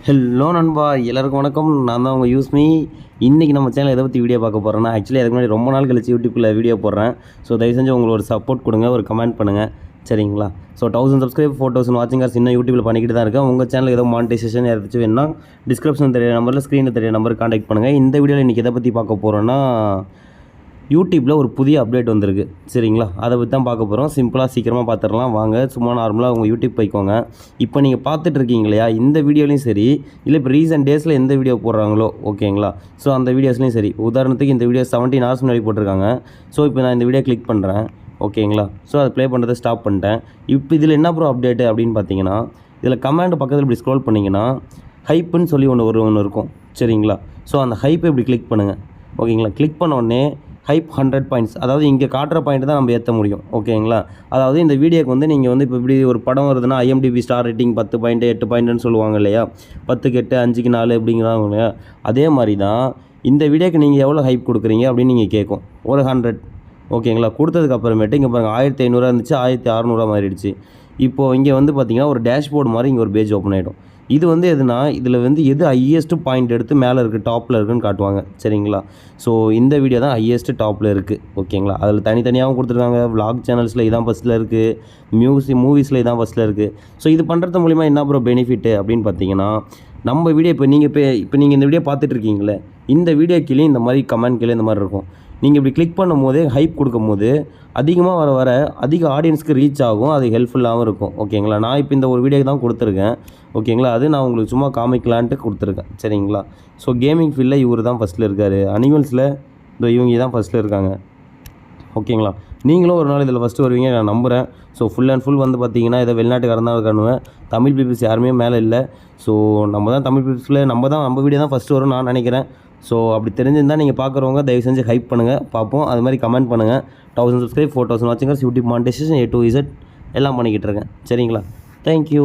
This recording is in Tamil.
ஹலோ நண்பா, எல்லாருக்கும் வணக்கம். நான் தான் உங்கள் யூஸ்மி. இன்றைக்கி நம்ம சேனல் எதை பற்றி வீடியோ பார்க்க போகிறோன்னா, ஆக்சுவலி அதுக்கு முன்னாடி ரொம்ப நாள் கழிச்சு யூடியூப்பில் வீடியோ போடுறேன். ஸோ தயவு செஞ்சு உங்களோட சப்போர்ட் கொடுங்க, ஒரு கமெண்ட் பண்ணுங்கள், சரிங்களா? ஸோ 1000 சப்ஸ்கிரைப் 4000 வாட்சிங் ஹார்ஸ் இன்னும் யூடியூப்பில் பண்ணிக்கிட்டு தான் இருக்கேன். உங்கள் சேனல் ஏதோ மானிட்டைசேஷன் ஏதாச்சும் வேணுன்னா டிஸ்கிரிப்ஷன் தெரிய நம்பரில் ஸ்க்ரீனில் தெரிய நம்பர் காண்டாக்ட் பண்ணுங்கள். இந்த வீடியோவில் இன்றைக்கி எதை பற்றி பார்க்க போகிறோன்னா, யூடியூப்பில் ஒரு புதிய அப்டேட் வந்திருக்கு, சரிங்களா? அதை பற்றி தான் பார்க்க போகிறோம். சிம்பிளாக சீக்கிரமாக பார்த்துடலாம் வாங்க. சும்மா நார்மலாக உங்கள் யூடியூப் போய்க்கோங்க. இப்போ நீங்கள் பார்த்துட்ருக்கீங்க இல்லையா, இந்த வீடியோலையும் சரி, இல்லை இப்போ ரீசெண்ட் டேஸில் எந்த வீடியோ போடுறாங்களோ, ஓகேங்களா? ஸோ அந்த வீடியோஸ்லையும் சரி, உதாரணத்துக்கு இந்த வீடியோ 17 ஹவர்ஸ் முன்னாடி போட்டிருக்காங்க. ஸோ இப்போ நான் இந்த வீடியோ கிளிக் பண்ணுறேன், ஓகேங்களா? ஸோ அதை ப்ளே பண்ணுறதை ஸ்டாப் பண்ணிட்டேன். இப்போ இதில் என்ன ப்ரோ அப்டேட்டு அப்படின்னு பார்த்தீங்கன்னா, இதில் கமெண்ட் பக்கத்தில் இப்படி ஸ்க்ரோல் பண்ணிங்கன்னா ஹைப்புன்னு சொல்லி ஒன்று இருக்கும், சரிங்களா? ஸோ அந்த ஹைப்பை இப்படி கிளிக் பண்ணுங்கள், ஓகேங்களா? கிளிக் பண்ண உடனே ஹைப் 100 பாயிண்ட்ஸ், அதாவது இங்கே காட்டுற பாயிண்ட் தான் நம்ம ஏற்ற முடியும், ஓகேங்களா? அதாவது இந்த வீடியோக்கு வந்து நீங்கள் வந்து இப்போ இப்படி ஒரு படம் வருதுன்னா IMDb ஸ்டார் ரேட்டிங் 10 பாயிண்ட் 8 பாயிண்ட்டுன்னு சொல்லுவாங்க இல்லையா, 10க்கு 8 5க்கு 4 அப்படிங்கிறாங்க இல்லையா, அதே மாதிரி தான் இந்த வீடியோக்கு நீங்கள் எவ்வளோ ஹைப் கொடுக்குறீங்க அப்படின்னு நீங்கள் கேட்கும். ஒரு 100, ஓகேங்களா? கொடுத்ததுக்கு அப்புறமேட்டு இங்கே பாருங்கள் 1500 இருந்துச்சு, 1600 மாறிடுச்சு. இப்போது இங்கே வந்து பார்த்திங்கன்னா ஒரு டேஷ்போர்டு மாதிரி இங்கே ஒரு பேஜ் ஓப்பன் ஆகிடும். இது வந்து எதுனா, இதில் வந்து எது ஹையஸ்ட்டு பாயிண்ட் எடுத்து மேலே இருக்குது, டாப்பில் இருக்குதுன்னு காட்டுவாங்க, சரிங்களா? ஸோ இந்த வீடியோ தான் ஹையஸ்ட்டு டாப்பில் இருக்குது, ஓகேங்களா? அதில் தனித்தனியாகவும் கொடுத்துருக்காங்க. விளாக் சேனல்ஸில் இதான் ஃபஸ்ட்டில் இருக்குது, மூவிஸில் இதான் ஃபஸ்ட்டில் இருக்குது. ஸோ இது பண்ணுறது மூலிமா என்ன ப்ரோ பெனிஃபிட்டு அப்படின்னு பார்த்தீங்கன்னா, நம்ம வீடியோ இப்போ நீங்கள் இந்த வீடியோ பார்த்துட்ருக்கீங்களே, இந்த வீடியோ கீழே இந்த மாதிரி கமெண்ட் கீழே இந்த மாதிரி இருக்கும். நீங்கள் இப்படி கிளிக் பண்ணும் போதே ஹைப் கொடுக்கும் போது அதிகமாக வர வர அதிக ஆடியன்ஸ்க்கு ரீச் ஆகும், அது ஹெல்ப்ஃபுல்லாகவும் இருக்கும், ஓகேங்களா? நான் இப்போ இந்த ஒரு வீடியோக்கு தான் கொடுத்துருக்கேன், ஓகேங்களா? அது நான் உங்களுக்கு சும்மா காமிக்கலான்ட்டு கொடுத்துருக்கேன், சரிங்களா? ஸோ கேமிங் ஃபீல்டில் இவர் தான் ஃபஸ்ட்டில் இருக்கார். அனிமல்ஸில் இவங்க தான் ஃபஸ்ட்டில் இருக்காங்க, ஓகேங்களா? நீங்களும் ஒரு நாள் இதில் ஃபஸ்ட்டு வருவீங்க நான் நம்புகிறேன். ஸோ ஃபுல் அண்ட் ஃபுல் வந்து பார்த்தீங்கன்னா இதை வெளிநாட்டுக்காரன் தான் காணுவேன், தமிழ் பீப்புள்ஸ் யாருமே மேலே இல்லை. ஸோ நம்ம தான் தமிழ் பீப்புள்ஸில் நம்ம வீடியோ தான் ஃபஸ்ட்டு வரும் நான் நினைக்கிறேன். ஸோ அப்படி தெரிஞ்சிருந்தால் நீங்கள் பார்க்குறவங்க தயவு செஞ்சு ஹைப் பண்ணுங்கள், பார்ப்போம். அது மாதிரி கமெண்ட் பண்ணுங்கள். 1000 சப்ஸ்கிரைப் 4000 வாட்சிங் hours YouTube monetization A to Z எல்லாம் பண்ணிக்கிட்டு இருக்கேன், சரிங்களா? தேங்க்யூ.